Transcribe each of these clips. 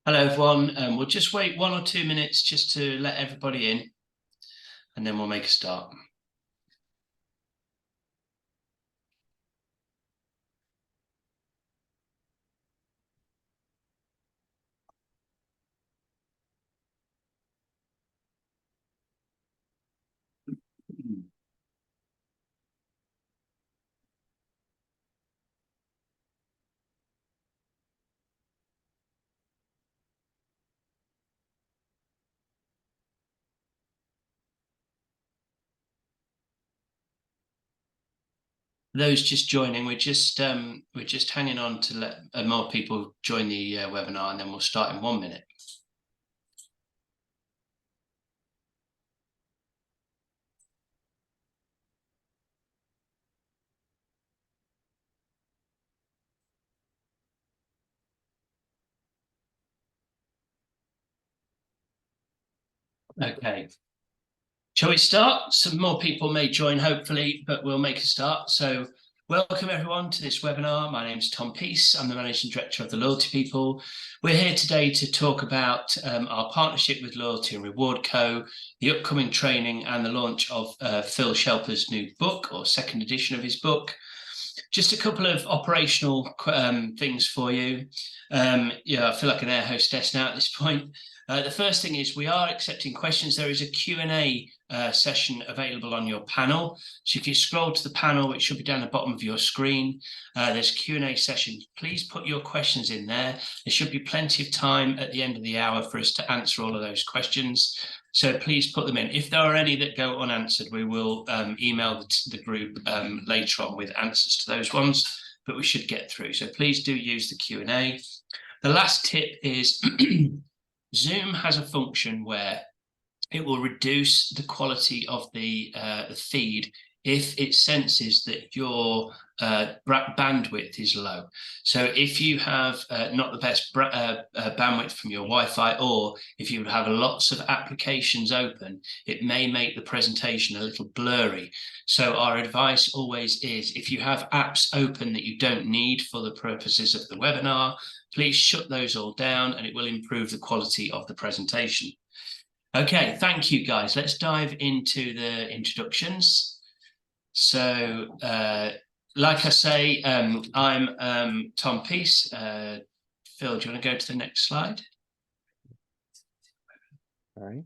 Hello, everyone. We'll just wait 1 or 2 minutes just to let everybody in, and then we'll make a start. Those just joining, we're just hanging on to let more people join the webinar, and then we'll start in 1 minute. Okay. Shall we start? Some more people may join, hopefully, but we'll make a start. So welcome, everyone, to this webinar. My name is Tom Peace. I'm the Managing Director of the Loyalty People. We're here today to talk about our partnership with Loyalty and Reward Co., the upcoming training, and the launch of Phil Shelper's new book, or second edition of his book. Just a couple of operational things for you. Yeah, I feel like an air hostess now at this point. The first thing is we are accepting questions. There is a Q&A session available on your panel. So if you scroll to the panel, which should be down the bottom of your screen, there's a Q&A session. Please put your questions in there. There should be plenty of time at the end of the hour for us to answer all of those questions. So please put them in. If there are any that go unanswered, we will email the group later on with answers to those ones, but we should get through. So please do use the Q&A. The last tip is Zoom has a function where it will reduce the quality of the feed if it senses that your bandwidth is low. So if you have not the best bandwidth from your Wi-Fi, or if you have lots of applications open, it may make the presentation a little blurry. So our advice always is, if you have apps open that you don't need for the purposes of the webinar, please shut those all down, and it will improve the quality of the presentation. Okay, thank you, guys. Let's dive into the introductions. So, like I say, I'm Tom Peace. Phil, do you want to go to the next slide? All right.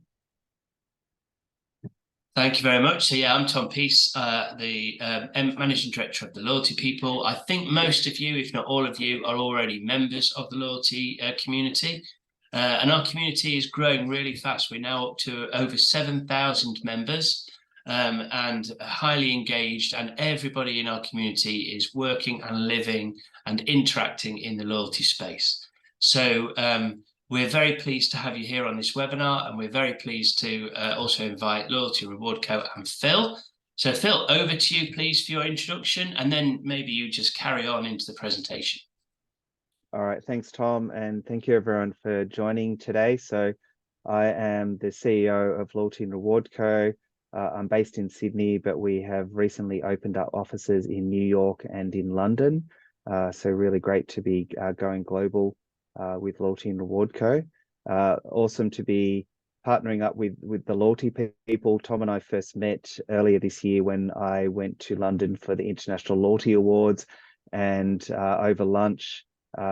Thank you very much. So yeah, I'm Tom Peace, the Managing Director of the Loyalty People. I think most of you, if not all of you, are already members of the Loyalty community. And our community is growing really fast. We're now up to over 7,000 members and highly engaged, and everybody in our community is working and living and interacting in the loyalty space. So we're very pleased to have you here on this webinar, and we're very pleased to also invite Loyalty Reward Co. and Phil. So Phil, over to you, please, for your introduction, and then maybe you just carry on into the presentation. All right, thanks, Tom, and thank you everyone for joining today. So I am the CEO of Loyalty and Reward Co. I'm based in Sydney, but we have recently opened up offices in New York and in London. So really great to be going global with Loyalty and Reward Co. Awesome to be partnering up with the Loyalty People. Tom and I first met earlier this year when I went to London for the International Loyalty Awards, and over lunch,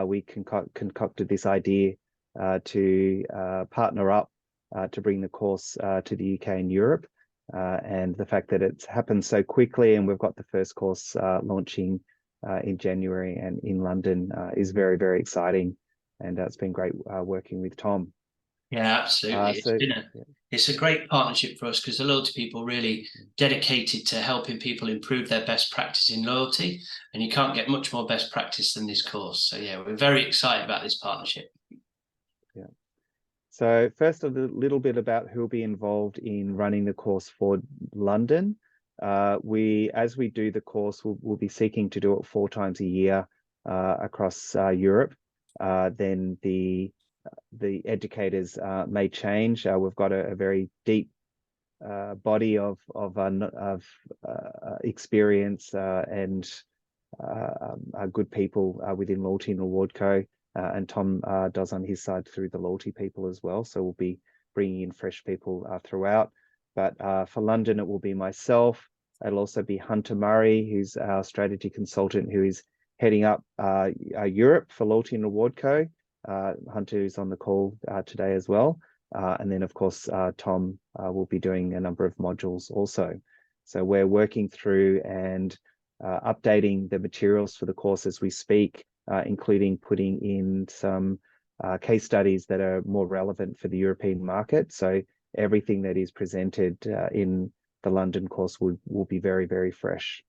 we concocted this idea to partner up to bring the course to the UK and Europe. And the fact that it's happened so quickly, and we've got the first course launching in January and in London is very, very exciting. And it's been great working with Tom. Yeah, absolutely. It's a great partnership for us, because the Loyalty People really dedicated to helping people improve their best practice in loyalty, and you can't get much more best practice than this course. So yeah, we're very excited about this partnership. Yeah. So first, a little bit about who'll be involved in running the course for London. As we do the course, we'll be seeking to do it 4 times a year across Europe. Then the educators may change. We've got a very deep body of experience and good people within Loyalty and Reward Co. and Tom does on his side through the loyalty people as well. So we'll be bringing in fresh people throughout. But for London, it will be myself. It'll also be Hunter Murray, who's our strategy consultant, who is heading up Europe for Loyalty and Reward Co. Hunter is on the call today as well. And then, of course, Tom will be doing a number of modules also. So we're working through and updating the materials for the course as we speak, including putting in some case studies that are more relevant for the European market. So everything that is presented in the London course will be very, very fresh.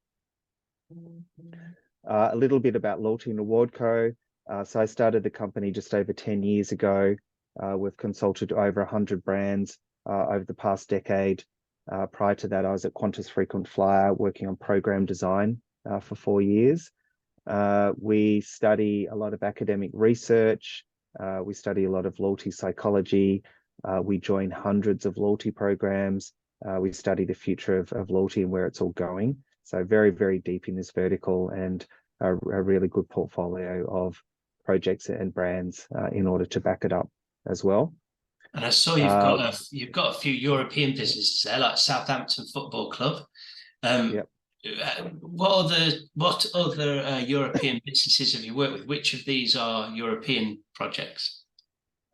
A little bit about Loyalty and Reward Co. So I started the company just over 10 years ago. We've consulted over 100 brands over the past decade. Prior to that, I was at Qantas Frequent Flyer working on program design for 4 years. We study a lot of academic research. We study a lot of loyalty psychology. We join hundreds of loyalty programs. We study the future of loyalty and where it's all going. So very, very deep in this vertical, and a really good portfolio of projects and brands in order to back it up as well. And I saw you've got a few European businesses there, like Southampton Football Club. Yep. What other European businesses have you worked with? Which of these are European projects?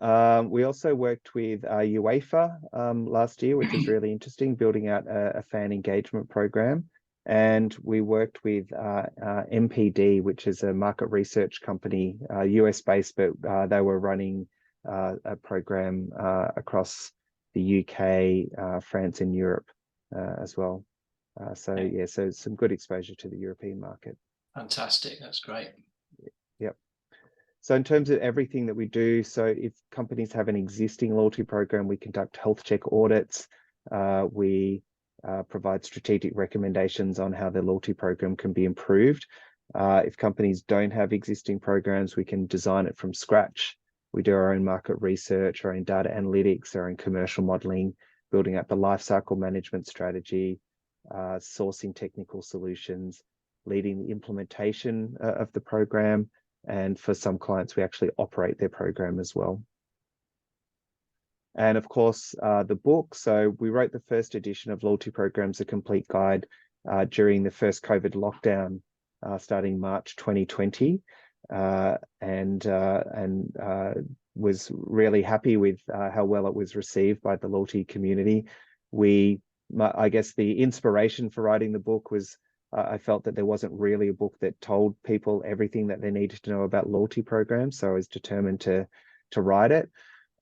We also worked with UEFA last year, which was really interesting, building out a fan engagement program. And we worked with MPD, which is a market research company, US based, but they were running a program across the UK, France, and Europe as well. So some good exposure to the European market. Fantastic, that's great. Yep. So in terms of everything that we do, so if companies have an existing loyalty program, we conduct health check audits. We provide strategic recommendations on how their loyalty program can be improved. If companies don't have existing programs, we can design it from scratch. We do our own market research, our own data analytics, our own commercial modeling, building up the lifecycle management strategy, sourcing technical solutions, leading the implementation of the program. And for some clients, we actually operate their program as well. And of course, the book. So we wrote the first edition of Loyalty Programs, A Complete Guide, during the first COVID lockdown, starting March 2020. And was really happy with how well it was received by the loyalty community. I guess the inspiration for writing the book was I felt that there wasn't really a book that told people everything that they needed to know about loyalty programs. So I was determined to write it.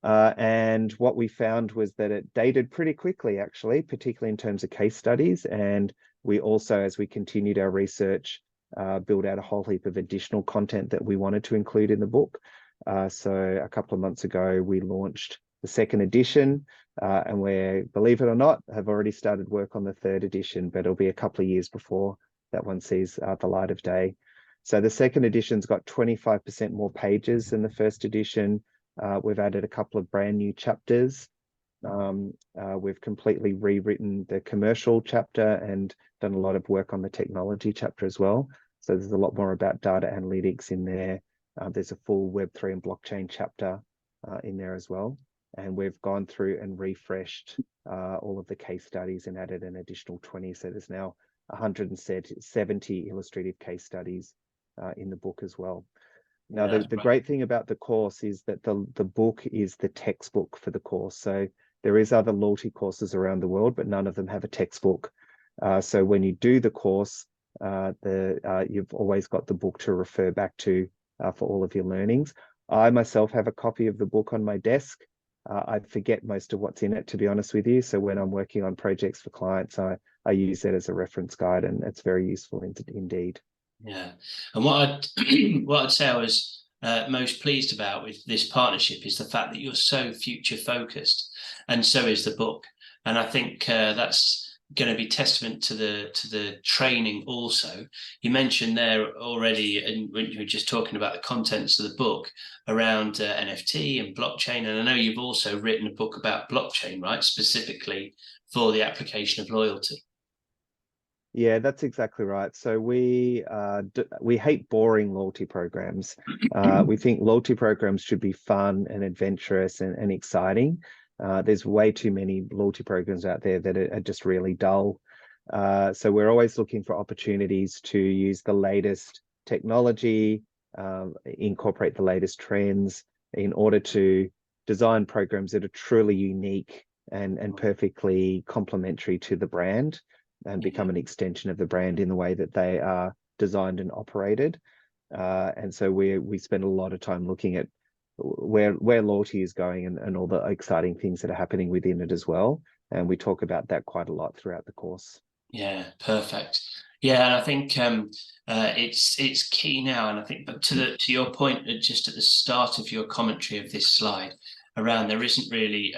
And what we found was that it dated pretty quickly, actually, particularly in terms of case studies. And we also, as we continued our research, built out a whole heap of additional content that we wanted to include in the book. So a couple of months ago, we launched the second edition, and we, believe it or not, have already started work on the third edition, but it'll be a couple of years before that one sees the light of day. So the second edition's got 25% more pages than the first edition. We've added a couple of brand new chapters. We've completely rewritten the commercial chapter and done a lot of work on the technology chapter as well. So there's a lot more about data analytics in there. There's a full Web3 and blockchain chapter in there as well. And we've gone through and refreshed all of the case studies and added an additional 20. So there's now 170 illustrative case studies in the book as well. Now, the great thing about the course is that the book is the textbook for the course. So there is other loyalty courses around the world, but none of them have a textbook. So when you do the course, you've always got the book to refer back to for all of your learnings. I myself have a copy of the book on my desk. I forget most of what's in it, to be honest with you. So when I'm working on projects for clients, I use it as a reference guide, and it's very useful indeed. Yeah, and what I'd say I was most pleased about with this partnership is the fact that you're so future focused, and so is the book. And I think that's going to be testament to the training also. You mentioned there already, and when you were just talking about the contents of the book around NFT and blockchain, and I know you've also written a book about blockchain, right, specifically for the application of loyalty. Yeah, that's exactly right. So we hate boring loyalty programs. We think loyalty programs should be fun and adventurous and exciting. There's way too many loyalty programs out there that are just really dull. So we're always looking for opportunities to use the latest technology, incorporate the latest trends in order to design programs that are truly unique and perfectly complementary to the brand and Yeah, become an extension of the brand in the way that they are designed and operated. And so we spend a lot of time looking at where loyalty is going and all the exciting things that are happening within it as well. And we talk about that quite a lot throughout the course. yeah, perfect. Yeah, and I think it's key now, and I think, but to your point, just at the start of your commentary of this slide, around there isn't really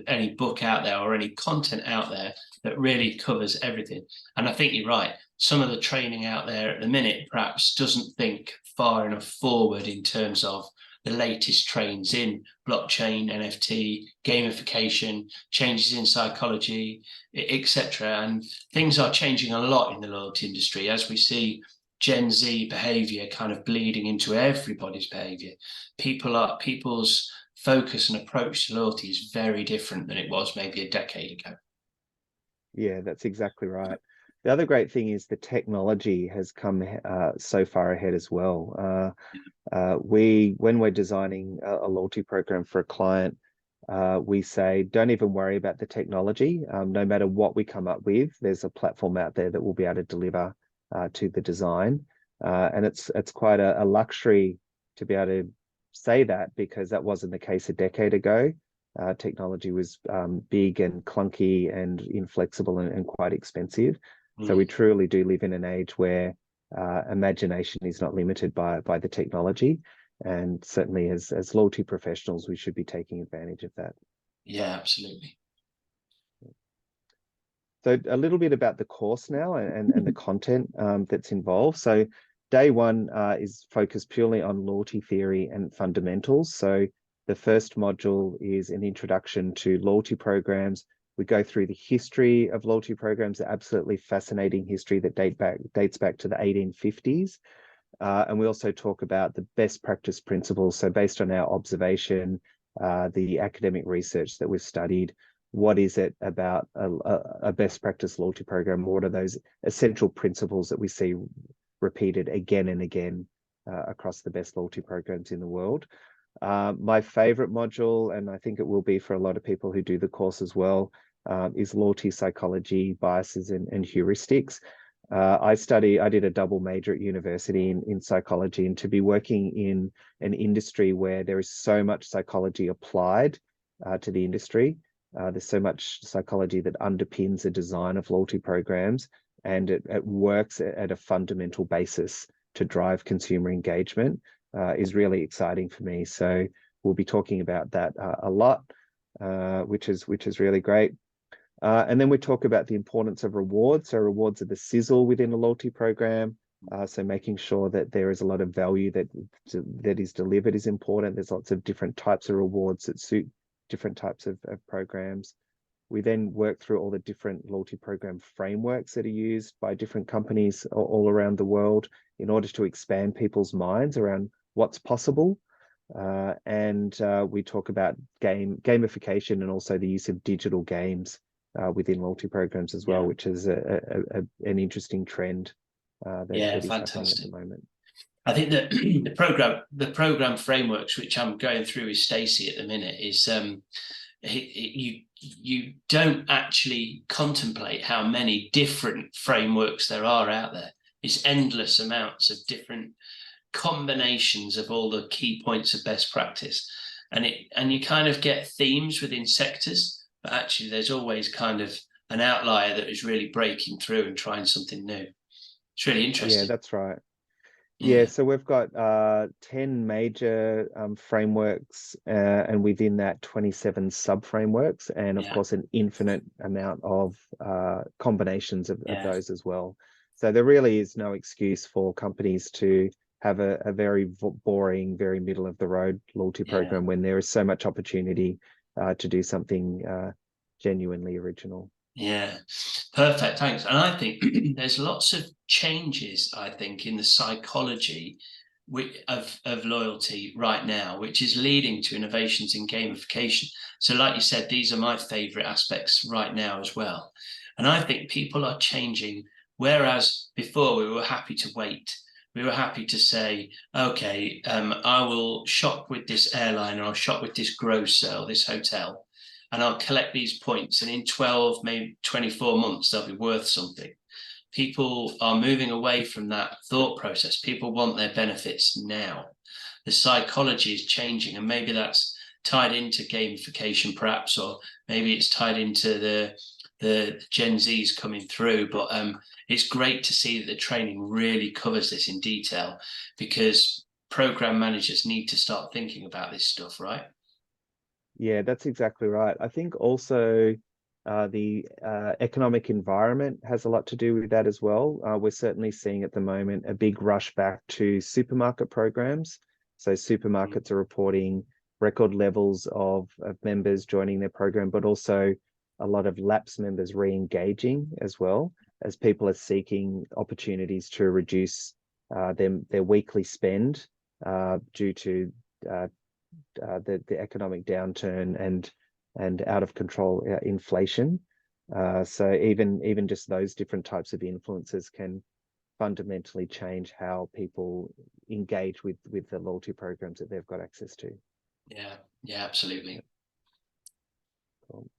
any book out there or any content out there that really covers everything. And I think you're right. Some of the training out there at the minute perhaps doesn't think far enough forward in terms of the latest trends in blockchain, NFT, gamification, changes in psychology, etc. And things are changing a lot in the loyalty industry as we see Gen Z behavior kind of bleeding into everybody's behavior. People's focus and approach to loyalty is very different than it was maybe a decade ago. Yeah, that's exactly right. The other great thing is the technology has come so far ahead as well. When we're designing a loyalty program for a client, we say, don't even worry about the technology. No matter what we come up with, there's a platform out there that will be able to deliver to the design. And it's quite a luxury to be able to say that because that wasn't the case a decade ago. Technology was big and clunky and inflexible and quite expensive. So we truly do live in an age where imagination is not limited by the technology. And certainly as loyalty professionals, we should be taking advantage of that. Yeah, absolutely. So a little bit about the course now and the content that's involved. So day one is focused purely on loyalty theory and fundamentals. So the first module is an introduction to loyalty programs. We go through the history of loyalty programs, the absolutely fascinating history that dates back to the 1850s. And we also talk about the best practice principles. So based on our observation, the academic research that we've studied, what is it about a best practice loyalty program? What are those essential principles that we see repeated again and again across the best loyalty programs in the world? My favorite module, and I think it will be for a lot of people who do the course as well, is loyalty psychology, biases and heuristics. I did a double major at university in psychology, and to be working in an industry where there is so much psychology applied to the industry, there's so much psychology that underpins the design of loyalty programs, and it works at a fundamental basis to drive consumer engagement, is really exciting for me. So we'll be talking about that a lot, which is really great. And then we talk about the importance of rewards. So rewards are the sizzle within a loyalty program. So making sure that there is a lot of value that is delivered is important. There's lots of different types of rewards that suit different types of programs. We then work through all the different loyalty program frameworks that are used by different companies all around the world in order to expand people's minds around what's possible. And we talk about gamification and also the use of digital games within loyalty programs as well, which is an interesting trend that is happening at the Fantastic. moment. I think that the program frameworks which I'm going through with Stacey at the minute is you don't actually contemplate how many different frameworks there are out there. It's endless amounts of different combinations of all the key points of best practice, and you kind of get themes within sectors, but actually there's always kind of an outlier that is really breaking through and trying something new. It's really interesting. Yeah, that's right. Yeah, Yeah, so we've got 10 major frameworks, and within that 27 sub-frameworks, and of yeah, course an infinite amount of combinations of yeah, those as well. So there really is no excuse for companies to have a very boring, very middle of the road loyalty yeah. program when there is so much opportunity to do something genuinely original. Yeah, perfect. Thanks. And I think there's lots of changes, I think, in the psychology of loyalty right now, which is leading to innovations in gamification. So, like you said, these are my favorite aspects right now as well. And I think people are changing, whereas before we were happy to wait. We were happy to say, okay, I will shop with this airline, or I'll shop with this grocer or this hotel, and I'll collect these points. And in 12, maybe 24 months, they'll be worth something. People are moving away from that thought process. People want their benefits now. The psychology is changing, and maybe that's tied into gamification, perhaps, or maybe it's tied into the Gen Zs coming through. But it's great to see that the training really covers this in detail, because program managers need to start thinking about this stuff, right? Yeah, that's exactly right. I think also the economic environment has a lot to do with that as well. We're certainly seeing at the moment a big rush back to supermarket programs. So supermarkets are reporting record levels of members joining their program, but also a lot of lapsed members re-engaging as well, as people are seeking opportunities to reduce their weekly spend due to the economic downturn and out of control inflation. So even just those different types of influences can fundamentally change how people engage with the loyalty programs that they've got access to. Yeah, absolutely. Cool.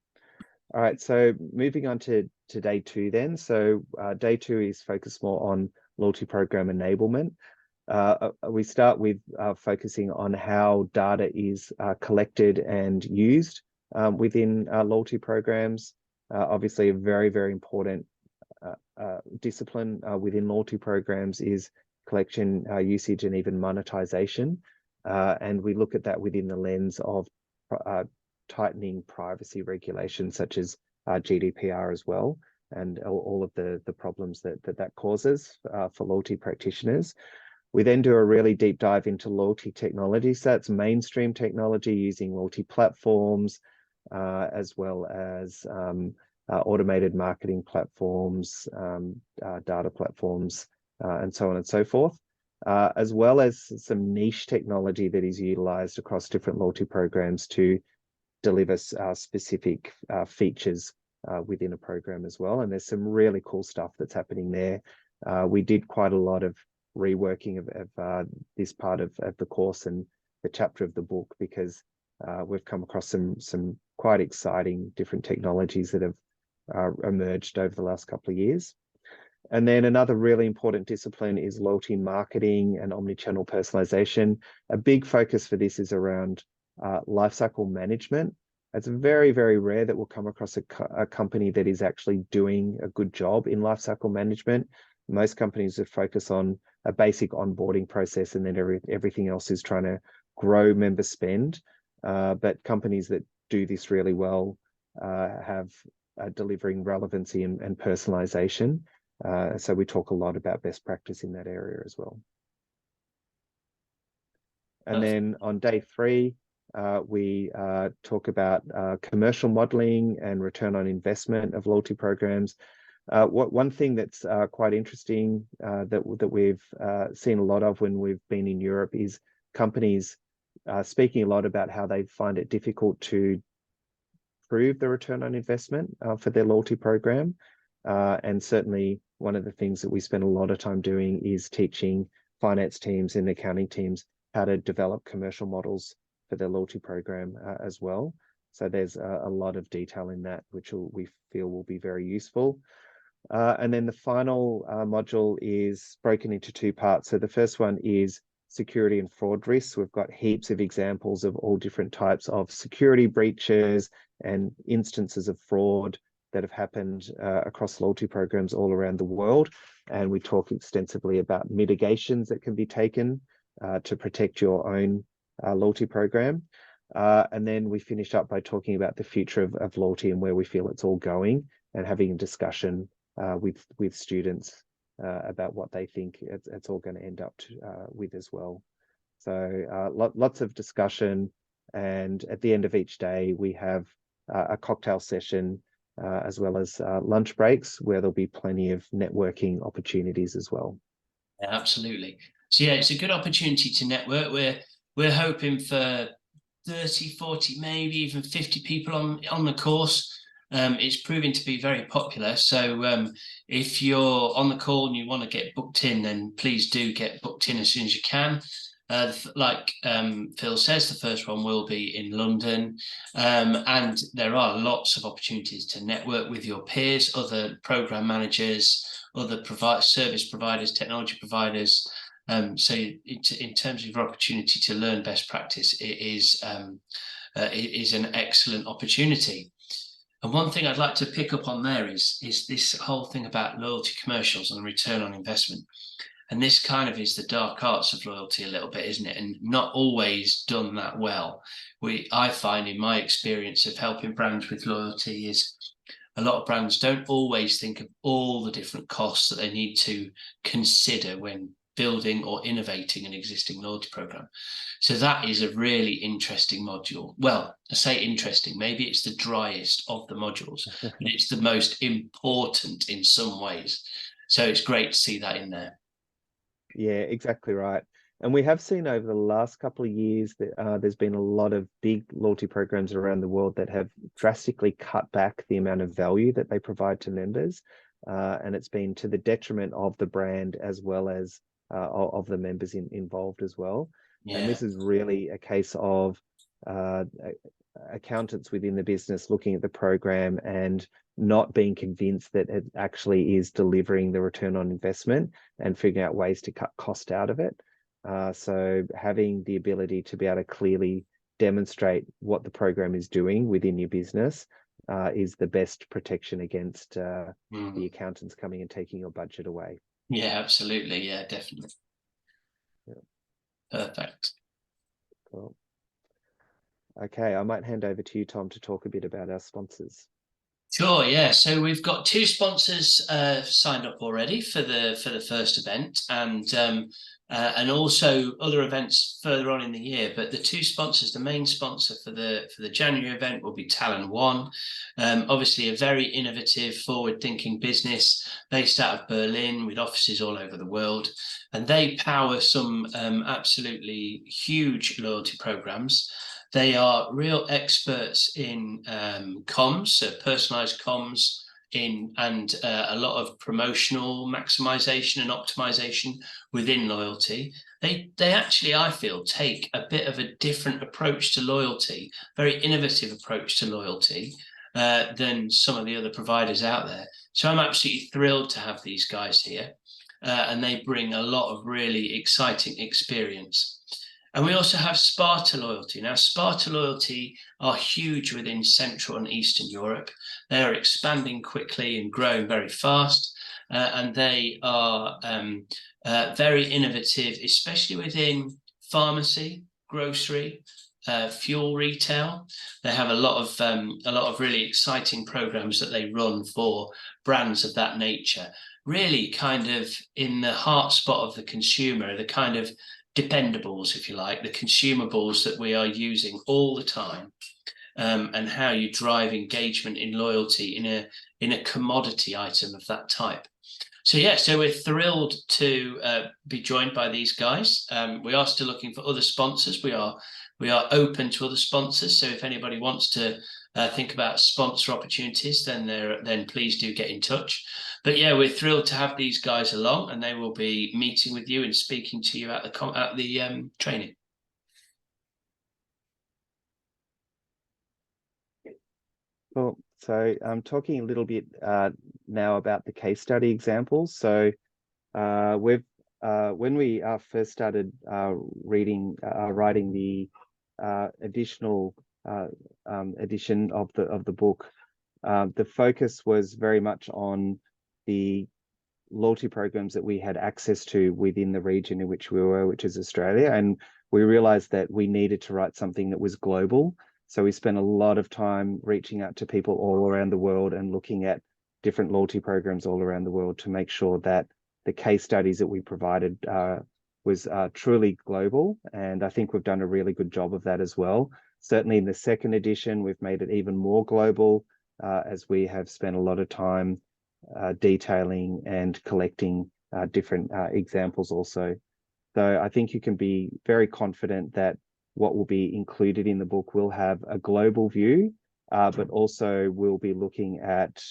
All right, so moving on to day two then. So day two is focused more on loyalty program enablement. We start with focusing on how data is collected and used within loyalty programs. Obviously, a very, very important discipline within loyalty programs is collection, usage, and even monetization. And we look at that within the lens of tightening privacy regulations such as GDPR as well, and all of the problems that causes for loyalty practitioners. We then do a really deep dive into loyalty technology. So that's mainstream technology using loyalty platforms, as well as automated marketing platforms, data platforms, and so on and so forth, as well as some niche technology that is utilized across different loyalty programs to deliver specific features within a program as well. And there's some really cool stuff that's happening there. We did quite a lot of reworking of this part of the course and the chapter of the book, because we've come across some quite exciting different technologies that have emerged over the last couple of years. And then another really important discipline is loyalty marketing and omnichannel personalization. A big focus for this is around lifecycle management. It's very, very rare that we'll come across a company that is actually doing a good job in lifecycle management. Most companies are focused on a basic onboarding process, and then everything else is trying to grow member spend. But companies that do this really well have delivering relevancy and personalization. So we talk a lot about best practice in that area as well. And then on day three, we talk about commercial modeling and return on investment of loyalty programs. One thing that's quite interesting that we've seen a lot of when we've been in Europe is companies speaking a lot about how they find it difficult to prove the return on investment for their loyalty program. And certainly one of the things that we spend a lot of time doing is teaching finance teams and accounting teams how to develop commercial models for their loyalty program as well. So there's a lot of detail in that, which we feel will be very useful. And then the final module is broken into two parts. So the first one is security and fraud risks. We've got heaps of examples of all different types of security breaches and instances of fraud that have happened across loyalty programs all around the world. And we talk extensively about mitigations that can be taken to protect your own loyalty program. And then we finish up by talking about the future of loyalty and where we feel it's all going, and having a discussion with students about what they think it's all going to end up with as well. So lots of discussion, and at the end of each day we have a cocktail session as well as lunch breaks, where there'll be plenty of networking opportunities as well. Yeah, absolutely. So yeah, it's a good opportunity to network. We're hoping for 30, 40, maybe even 50 people on the course. It's proving to be very popular. So if you're on the call and you want to get booked in, then please do get booked in as soon as you can. Like Phil says, the first one will be in London, and there are lots of opportunities to network with your peers, other program managers, other service providers, technology providers. So in terms of your opportunity to learn best practice, it is an excellent opportunity. And one thing I'd like to pick up on there is this whole thing about loyalty commercials and return on investment. And this kind of is the dark arts of loyalty a little bit, isn't it? And not always done that well. I find in my experience of helping brands with loyalty is a lot of brands don't always think of all the different costs that they need to consider when building or innovating an existing loyalty program. So that is a really interesting module. Well, I say interesting, maybe it's the driest of the modules, but it's the most important in some ways. So it's great to see that in there. Yeah, exactly right. And we have seen over the last couple of years that there's been a lot of big loyalty programs around the world that have drastically cut back the amount of value that they provide to members. And it's been to the detriment of the brand as well as of the members involved as well. Yeah. And this is really a case of accountants within the business looking at the program and not being convinced that it actually is delivering the return on investment and figuring out ways to cut cost out of it. So having the ability to be able to clearly demonstrate what the program is doing within your business is the best protection against the accountants coming and taking your budget away. Yeah, absolutely. Yeah, definitely. Yeah. Perfect. Cool. Okay, I might hand over to you, Tom, to talk a bit about our sponsors. Sure, yeah. So we've got 2 sponsors signed up already for the first event, and also other events further on in the year. But the 2 sponsors, the main sponsor for the January event will be Talon One, obviously a very innovative, forward-thinking business based out of Berlin with offices all over the world, and they power some absolutely huge loyalty programs. They are real experts in comms, so personalized comms, and a lot of promotional maximization and optimization within loyalty. They actually, I feel, take a bit of a different approach to loyalty, very innovative approach to loyalty than some of the other providers out there. So I'm absolutely thrilled to have these guys here, and they bring a lot of really exciting experience. And we also have Sparta Loyalty. Now, Sparta Loyalty are huge within Central and Eastern Europe. They are expanding quickly and growing very fast. And they are very innovative, especially within pharmacy, grocery, fuel retail. They have a lot of really exciting programs that they run for brands of that nature. Really kind of in the heart spot of the consumer, the kind of dependables, if you like, the consumables that we are using all the time, and how you drive engagement in loyalty in a commodity item of that type. So yeah, so we're thrilled to be joined by these guys. We are still looking for other sponsors. We are open to other sponsors. So if anybody wants to think about sponsor opportunities, then please do get in touch. But yeah, we're thrilled to have these guys along, and they will be meeting with you and speaking to you at the training. Cool. So I'm talking a little bit now about the case study examples. So when we first started writing the additional edition of the book, the focus was very much on the loyalty programs that we had access to within the region in which we were, which is Australia. And we realized that we needed to write something that was global. So we spent a lot of time reaching out to people all around the world and looking at different loyalty programs all around the world to make sure that the case studies that we provided was truly global. And I think we've done a really good job of that as well. Certainly in the second edition, we've made it even more global. as we have spent a lot of time detailing and collecting different examples also. So I think you can be very confident that what will be included in the book will have a global view, but also we'll be looking at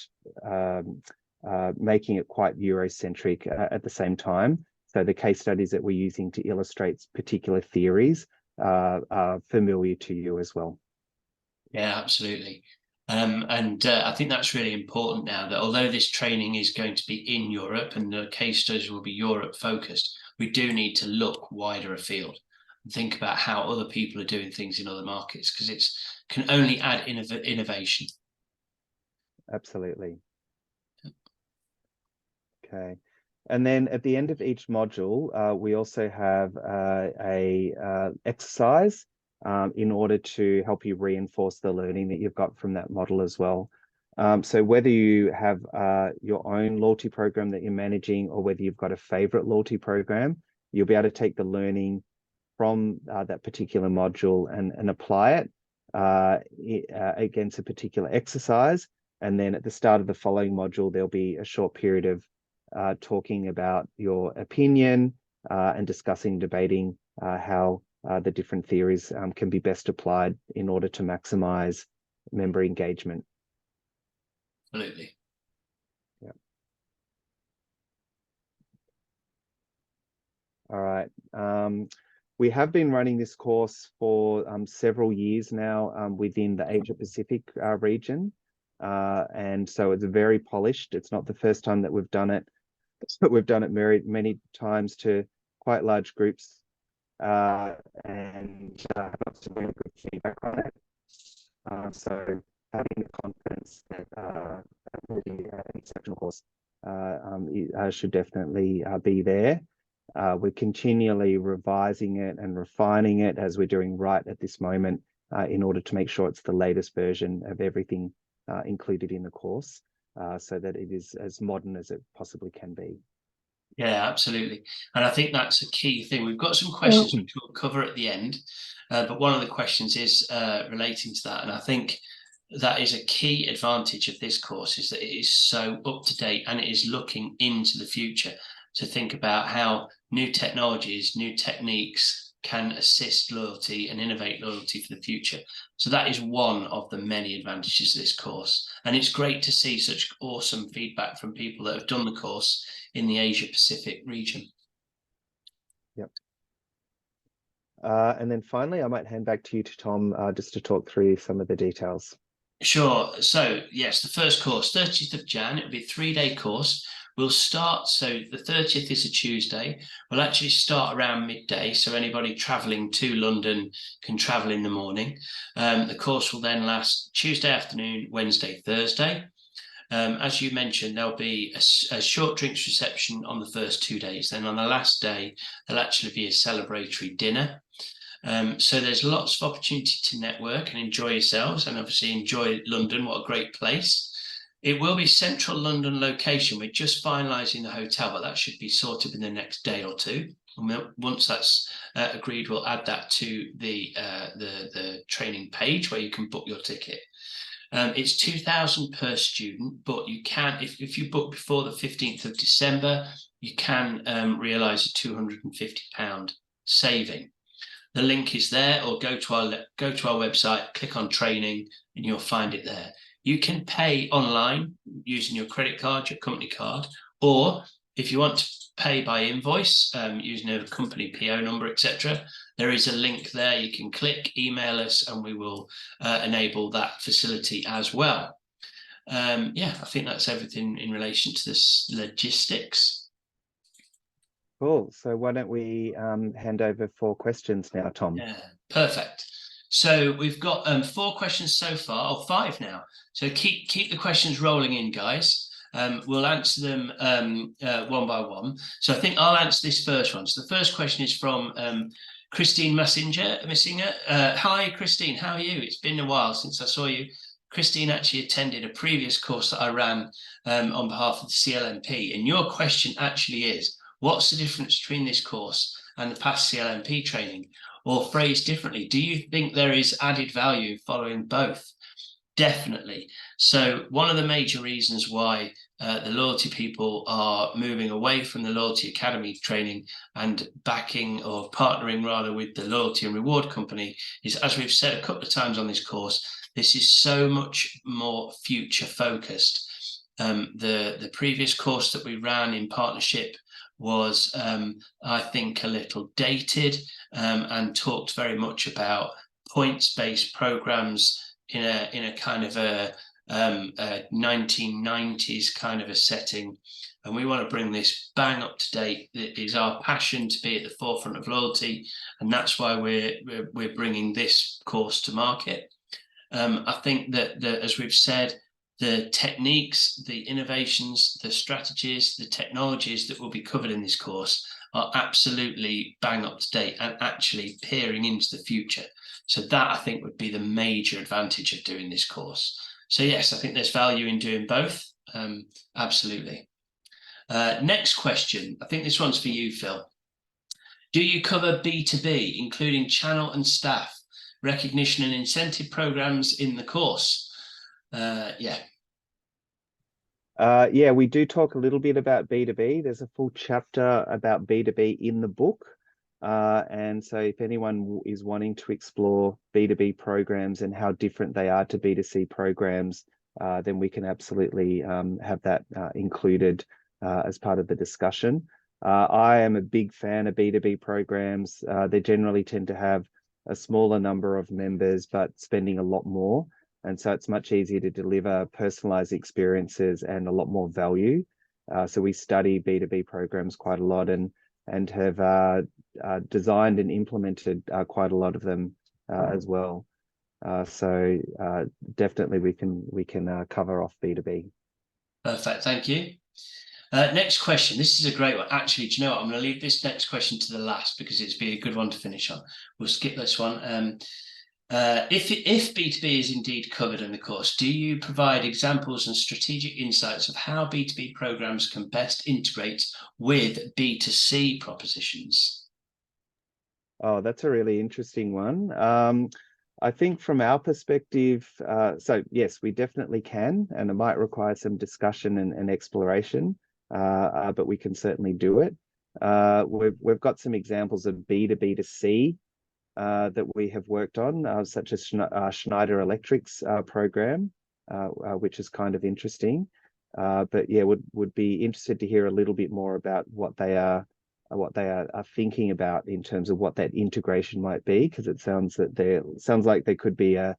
making it quite Eurocentric at the same time. So the case studies that we're using to illustrate particular theories are familiar to you as well. Yeah, absolutely. And I think that's really important now, that although this training is going to be in Europe and the case studies will be Europe focused, we do need to look wider afield and think about how other people are doing things in other markets, because it can only add innovation. Absolutely. Okay. And then at the end of each module, we also have a exercise in order to help you reinforce the learning that you've got from that model as well. So whether you have your own loyalty program that you're managing, or whether you've got a favorite loyalty program, you'll be able to take the learning from that particular module and apply it against a particular exercise. And then at the start of the following module, there'll be a short period of talking about your opinion and discussing, debating how the different theories can be best applied in order to maximize member engagement. Absolutely. Yeah. All right. We have been running this course for several years now within the Asia Pacific region. And so it's very polished. It's not the first time that we've done it, but we've done it many times to quite large groups and have got some really good feedback on it. So having the confidence that it will be an exceptional course should definitely be there. We're continually revising it and refining it, as we're doing right at this moment, in order to make sure it's the latest version of everything included in the course, so that it is as modern as it possibly can be. Yeah, absolutely. And I think that's a key thing. We've got some questions which we'll cover at the end, but one of the questions is relating to that. And I think that is a key advantage of this course, is that it is so up to date and it is looking into the future to think about how new technologies, new techniques can assist loyalty and innovate loyalty for the future. So that is one of the many advantages of this course. And it's great to see such awesome feedback from people that have done the course in the Asia Pacific region. Yep. And then finally, I might hand back to you, Tom, just to talk through some of the details. Sure. So yes, the first course, 30th of Jan, it'll be a 3-day course. We'll start, so the 30th is a Tuesday. We'll actually start around midday, so anybody traveling to London can travel in the morning. The course will then last Tuesday afternoon, Wednesday, Thursday. As you mentioned, there'll be a short drinks reception on the first 2 days. Then on the last day, there'll actually be a celebratory dinner. So there's lots of opportunity to network and enjoy yourselves, and obviously enjoy London. What a great place. It will be central London location. We're just finalising the hotel, but that should be sorted in the next day or two. And once that's agreed, we'll add that to the training page where you can book your ticket. It's 2,000 per student, but you can, if you book before the 15th of December, you can realise a £250 saving. The link is there, or go to our website, click on training, and you'll find it there. You can pay online using your credit card, your company card, or if you want to pay by invoice using a company PO number, etc., there is a link there. You can click, email us, and we will enable that facility as well. Yeah, I think that's everything in relation to this logistics. Cool. So why don't we hand over for questions now, Tom? Yeah, perfect. So we've got 4 questions so far, or 5 now. So keep the questions rolling in, guys. We'll answer them one by one. So I think I'll answer this first one. So the first question is from Christine Massinger. Hi, Christine. How are you? It's been a while since I saw you. Christine actually attended a previous course that I ran on behalf of the CLMP. And your question actually is, what's the difference between this course and the past CLMP training? Or phrased differently, do you think there is added value following both? Definitely. So one of the major reasons why the loyalty people are moving away from the Loyalty Academy training and backing or partnering rather with the loyalty and reward company is, as we've said a couple of times on this course, this is so much more future focused. The previous course that we ran in partnership was, I think, a little dated and talked very much about points-based programs in a kind of a 1990s kind of a setting, and we want to bring this bang up to date. It is our passion to be at the forefront of loyalty, and that's why we're bringing this course to market. I think that as we've said, the techniques, the innovations, the strategies, the technologies that will be covered in this course are absolutely bang up to date and actually peering into the future. So that, I think, would be the major advantage of doing this course. So yes, I think there's value in doing both. Absolutely. Next question. I think this one's for you, Phil. Do you cover B2B, including channel and staff, recognition and incentive programs in the course? Yeah. Yeah, we do talk a little bit about B2B. There's a full chapter about B2B in the book. And so if anyone is wanting to explore B2B programs and how different they are to B2C programs, then we can absolutely have that included as part of the discussion. I am a big fan of B2B programs. They generally tend to have a smaller number of members, but spending a lot more. And so it's much easier to deliver personalized experiences and a lot more value. So we study B2B programs quite a lot and have designed and implemented quite a lot of them as well. So definitely we can cover off B2B. Perfect, thank you. Next question. This is a great one. Actually, do you know what? I'm going to leave this next question to the last because it's be a good one to finish on. We'll skip this one. If B2B is indeed covered in the course, do you provide examples and strategic insights of how B2B programs can best integrate with B2C propositions? Oh, that's a really interesting one. I think from our perspective, so yes, we definitely can, and it might require some discussion and exploration, but we can certainly do it. We've got some examples of B2B2C that we have worked on, such as Schneider Electric's program, which is kind of interesting. But yeah, would be interested to hear a little bit more about what they are thinking about in terms of what that integration might be, because it sounds like there could be a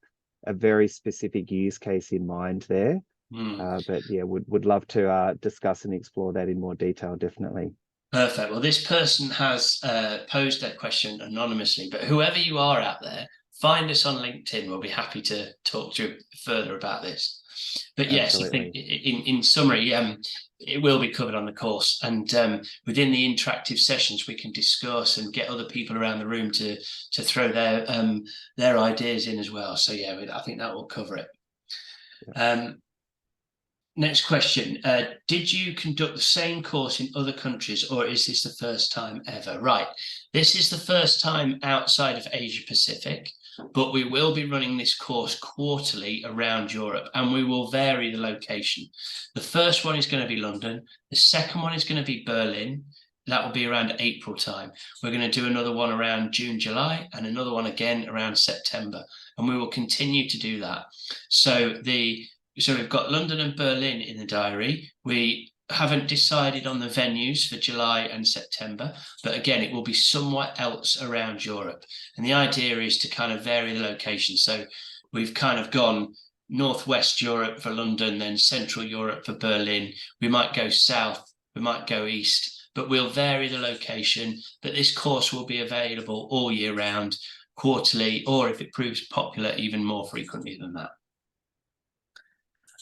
very specific use case in mind there. But yeah, would love to discuss and explore that in more detail, definitely. Perfect. Well, this person has posed their question anonymously, but whoever you are out there, find us on LinkedIn. We'll be happy to talk to you further about this. But yes, Absolutely. I think in summary, it will be covered on the course, and within the interactive sessions, we can discuss and get other people around the room to throw their ideas in as well. So yeah, I think that will cover it. Yeah. Next question. Did you conduct the same course in other countries, or is this the first time ever? Right. This is the first time outside of Asia Pacific, but we will be running this course quarterly around Europe, and we will vary the location. The first one is going to be London. The second one is going to be Berlin. That will be around April time. We're going to do another one around June, July, and another one again around September. And we will continue to do that. So we've got London and Berlin in the diary. We haven't decided on the venues for July and September, but again, it will be somewhat else around Europe. And the idea is to kind of vary the location. So we've kind of gone Northwest Europe for London, then Central Europe for Berlin. We might go south, we might go east, but we'll vary the location. But this course will be available all year round, quarterly, or if it proves popular, even more frequently than that.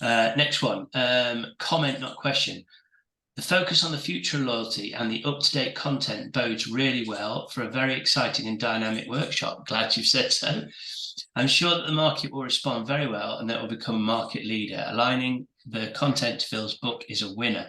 Next one, comment, not question. The focus on the future of loyalty and the up-to-date content bodes really well for a very exciting and dynamic workshop. Glad you've said so. I'm sure that the market will respond very well and that it will become a market leader. Aligning the content to Phil's book is a winner.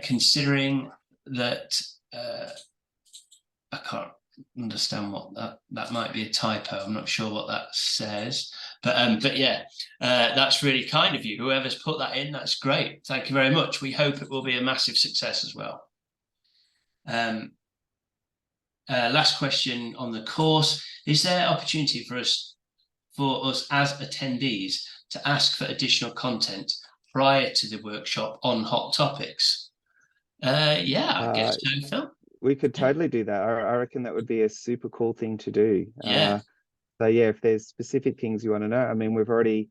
Considering that, I can't understand what that might be a typo. I'm not sure what that says. But yeah, that's really kind of you. Whoever's put that in, that's great. Thank you very much. We hope it will be a massive success as well. Last question on the course: is there opportunity for us as attendees to ask for additional content prior to the workshop on hot topics? Yeah, I guess so, Phil. We could totally do that. I reckon that would be a super cool thing to do. Yeah. So yeah, if there's specific things you want to know, I mean, we've already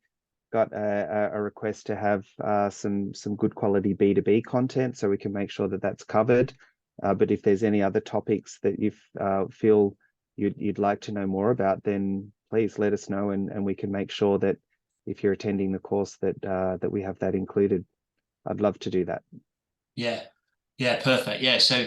got a request to have some good quality B2B content, so we can make sure that that's covered. But if there's any other topics that you feel you'd like to know more about, then please let us know, and we can make sure that if you're attending the course that we have that included. I'd love to do that. Yeah. Yeah, perfect. Yeah, so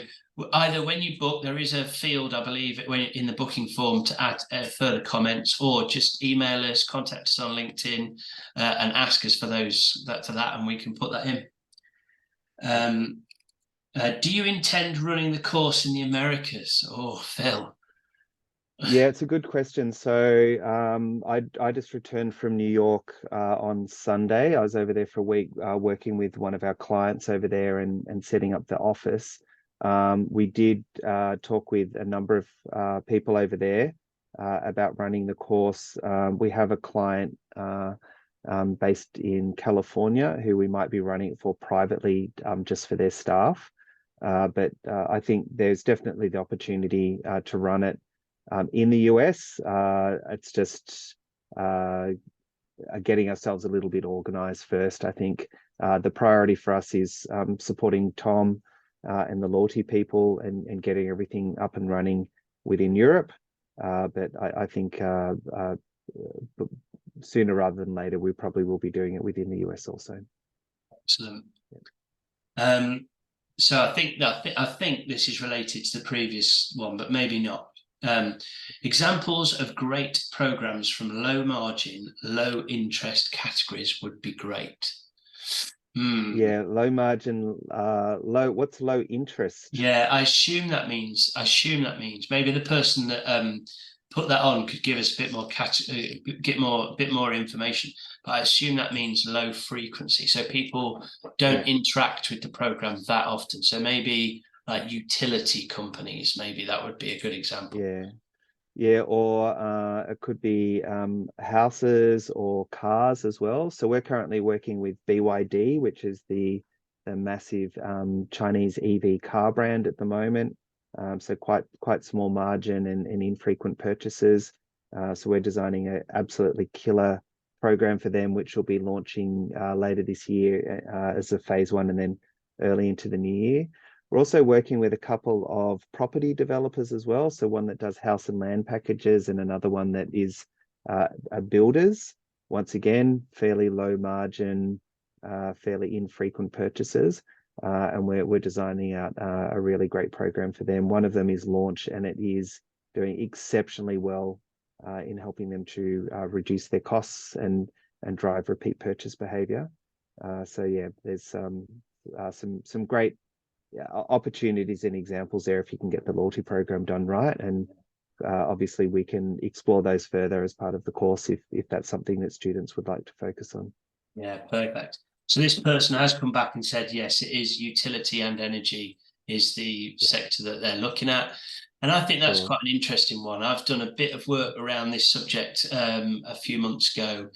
either when you book, there is a field, I believe, when in the booking form to add further comments, or just email us, contact us on LinkedIn, and ask us for that, and we can put that in. Do you intend running the course in the Americas? Oh, Phil. Yeah, it's a good question. So I just returned from New York on Sunday. I was over there for a week working with one of our clients over there and setting up the office. We did talk with a number of people over there about running the course. We have a client based in California who we might be running it for privately just for their staff. But I think there's definitely the opportunity to run it in the US. It's just getting ourselves a little bit organized first. I think the priority for us is supporting Tom and the loyalty people and getting everything up and running within Europe. But I think sooner rather than later, we probably will be doing it within the US also. Excellent. So I think this is related to the previous one, but maybe not. Examples of great programs from low margin, low interest categories would be great. Yeah, low margin, what's low interest? Yeah, I assume that means maybe the person that put that on could give us a bit more bit more information. But I assume that means low frequency. So people don't interact with the program that often. So maybe like utility companies, maybe that would be a good example. Yeah, or it could be houses or cars as well. So we're currently working with BYD, which is the massive Chinese EV car brand at the moment. So quite small margin and infrequent purchases. So we're designing an absolutely killer program for them, which will be launching later this year as a phase one, and then early into the new year. We're also working with a couple of property developers as well. So one that does house and land packages, and another one that is builders. Once again, fairly low margin, fairly infrequent purchases. And we're designing out a really great program for them. One of them is Launch, and it is doing exceptionally well in helping them to reduce their costs and drive repeat purchase behavior. So yeah, there's some great opportunities and examples there if you can get the loyalty program done right. And obviously we can explore those further as part of the course if that's something that students would like to focus on. Yeah, perfect. So this person has come back and said, yes, it is utility and energy is the sector that they're looking at. And I think that's quite an interesting one. I've done a bit of work around this subject a few months ago.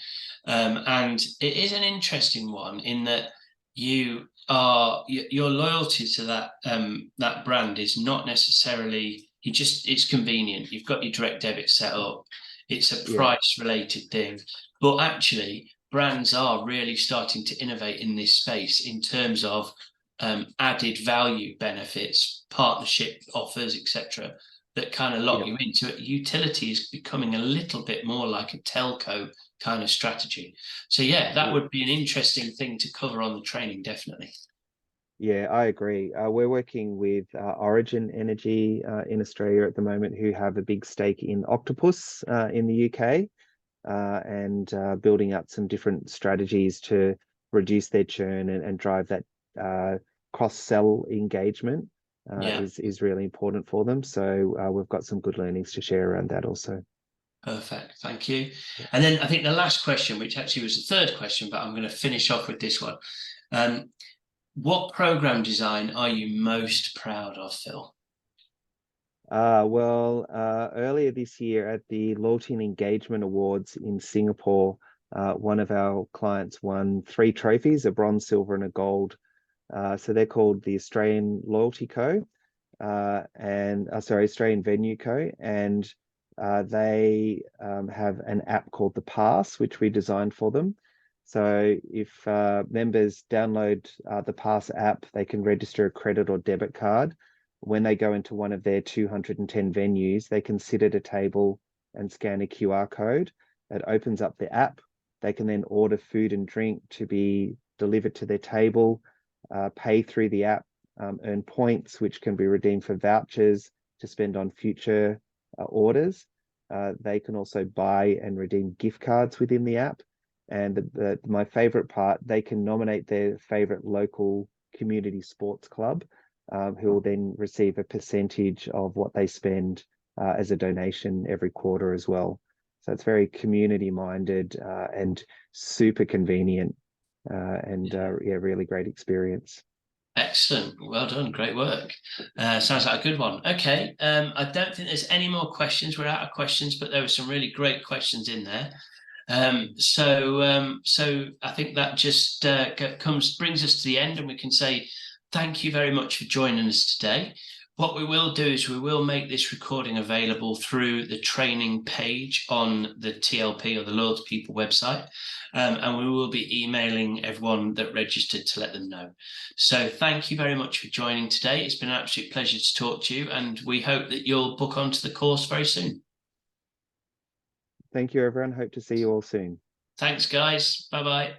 And it is an interesting one in that your loyalty to that brand is not necessarily it's convenient. You've got your direct debit set up. It's a price related thing, but actually brands are really starting to innovate in this space in terms of added value benefits, partnership offers, etc., that kind of lock you into it. Utility is becoming a little bit more like a telco kind of strategy. So yeah, that would be an interesting thing to cover on the training, definitely. Yeah, I agree. We're working with Origin Energy in Australia at the moment, who have a big stake in Octopus in the UK, and building up some different strategies to reduce their churn and drive that cross-sell engagement is really important for them. So we've got some good learnings to share around that also. Perfect, thank you. And then I think the last question, which actually was the third question, but I'm going to finish off with this one. What program design are you most proud of, Phil? Earlier this year at the Loyalty and Engagement Awards in Singapore, one of our clients won 3 trophies, a bronze, silver, and a gold. So they're called the Australian Loyalty Co. Australian Venue Co. And they have an app called The Pass, which we designed for them. So if members download the Pass app, they can register a credit or debit card. When they go into one of their 210 venues, they can sit at a table and scan a QR code. It opens up the app. They can then order food and drink to be delivered to their table, pay through the app, earn points, which can be redeemed for vouchers to spend on future orders. They can also buy and redeem gift cards within the app. And my favorite part, they can nominate their favorite local community sports club, who will then receive a percentage of what they spend as a donation every quarter as well. So it's very community minded and super convenient really great experience. Excellent, well done, great work. Sounds like a good one. Okay, I don't think there's any more questions. We're out of questions, but there were some really great questions in there. So I think that just brings us to the end, and we can say thank you very much for joining us today. What we will do is we will make this recording available through the training page on the TLP or the Loyalty People website, and we will be emailing everyone that registered to let them know. So thank you very much for joining today. It's been an absolute pleasure to talk to you, and we hope that you'll book onto the course very soon. Thank you, everyone. Hope to see you all soon. Thanks, guys. Bye-bye.